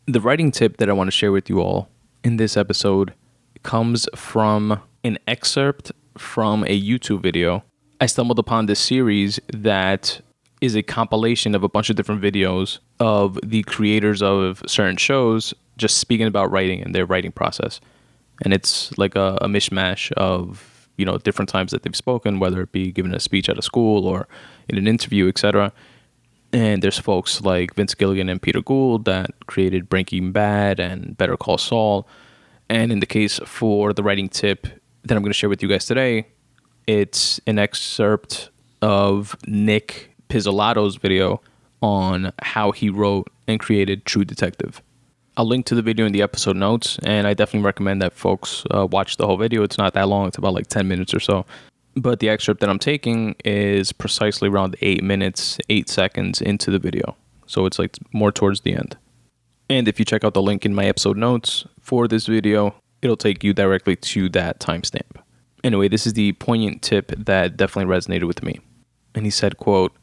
The writing tip that I want to share with you all in this episode comes from an excerpt from a YouTube video. I stumbled upon this series that is a compilation of a bunch of different videos of the creators of certain shows just speaking about writing and their writing process. And it's like a mishmash of, different times that they've spoken, whether it be giving a speech at a school or in an interview, etc. And there's folks like Vince Gilligan and Peter Gould that created Breaking Bad and Better Call Saul. And in the case for the writing tip that I'm going to share with you guys today, it's an excerpt of Nick Pizzolatto's video on how he wrote and created True Detective. I'll link to the video in the episode notes, and I definitely recommend that folks watch the whole video. It's not that long. It's about like 10 minutes or so. But the excerpt that I'm taking is precisely around 8 minutes, 8 seconds into the video. So it's like more towards the end. And if you check out the link in my episode notes for this video, it'll take you directly to that timestamp. Anyway, this is the poignant tip that definitely resonated with me. And he said, quote,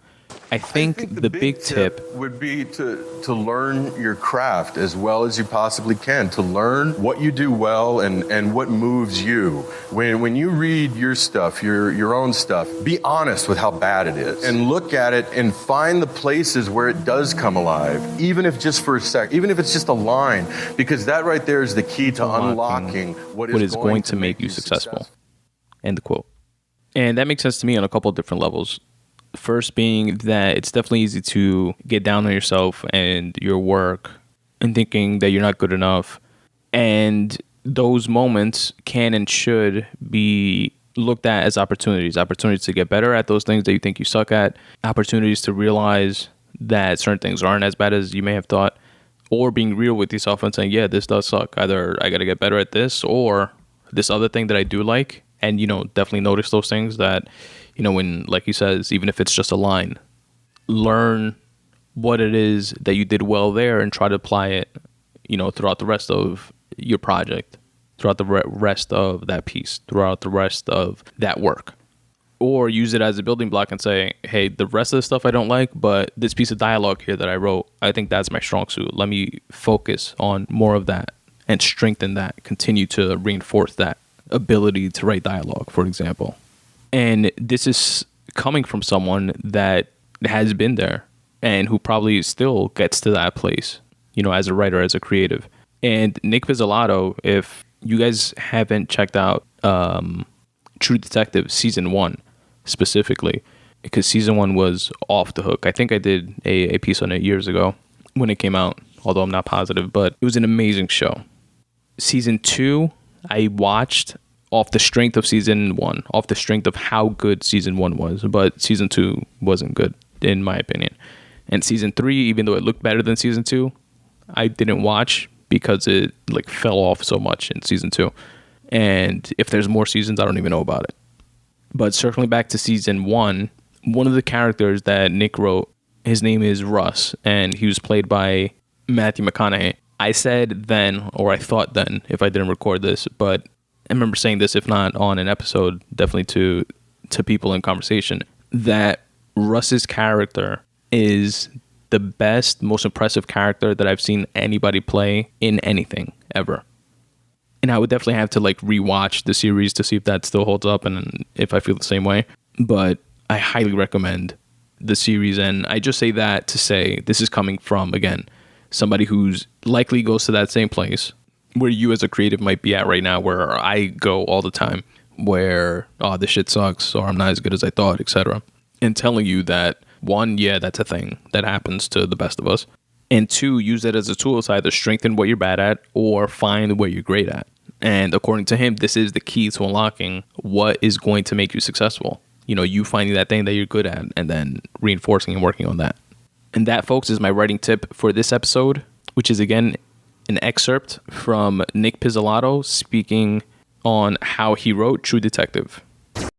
I think the big tip would be to learn your craft as well as you possibly can, to learn what you do well and what moves you. When you read your stuff, your own stuff, be honest with how bad it is and look at it and find the places where it does come alive, even if just for a sec, even if it's just a line, because that right there is the key to unlocking what is going to make you successful. End quote. And that makes sense to me on a couple of different levels. First being that it's definitely easy to get down on yourself and your work and thinking that you're not good enough. And those moments can and should be looked at as opportunities to get better at those things that you think you suck at, opportunities to realize that certain things aren't as bad as you may have thought, or being real with yourself and saying, yeah, this does suck. Either I got to get better at this or this other thing that I do like. And, definitely notice those things that, when, like he says, even if it's just a line, learn what it is that you did well there and try to apply it, throughout the rest of your project, throughout the rest of that piece, throughout the rest of that work. Or use it as a building block and say, hey, the rest of the stuff I don't like, but this piece of dialogue here that I wrote, I think that's my strong suit. Let me focus on more of that and strengthen that, continue to reinforce that ability to write dialogue, for example. And this is coming from someone that has been there and who probably still gets to that place, as a writer, as a creative. And Nick Pizzolatto, if you guys haven't checked out True Detective Season 1 specifically, because Season 1 was off the hook. I think I did a piece on it years ago when it came out, although I'm not positive, but it was an amazing show. Season 2, I watched off the strength of Season 1, off the strength of how good Season 1 was, but Season 2 wasn't good, in my opinion. And Season 3, even though it looked better than Season 2, I didn't watch because it fell off so much in Season 2. And if there's more seasons, I don't even know about it. But circling back to Season 1, one of the characters that Nick wrote, his name is Russ, and he was played by Matthew McConaughey. I said then, or I thought then, if I didn't record this, but I remember saying this, if not on an episode, definitely to people in conversation, that Russ's character is the best, most impressive character that I've seen anybody play in anything ever. And I would definitely have to rewatch the series to see if that still holds up and if I feel the same way. But I highly recommend the series. And I just say that to say this is coming from, again, somebody who's likely goes to that same place where you as a creative might be at right now, where I go all the time, where, oh, this shit sucks, or I'm not as good as I thought, etc. And telling you that, one, yeah, that's a thing that happens to the best of us. And two, use it as a tool to either strengthen what you're bad at or find what you're great at. And according to him, this is the key to unlocking what is going to make you successful. You finding that thing that you're good at and then reinforcing and working on that. And that, folks, is my writing tip for this episode, which is, again, an excerpt from Nick Pizzolatto speaking on how he wrote True Detective.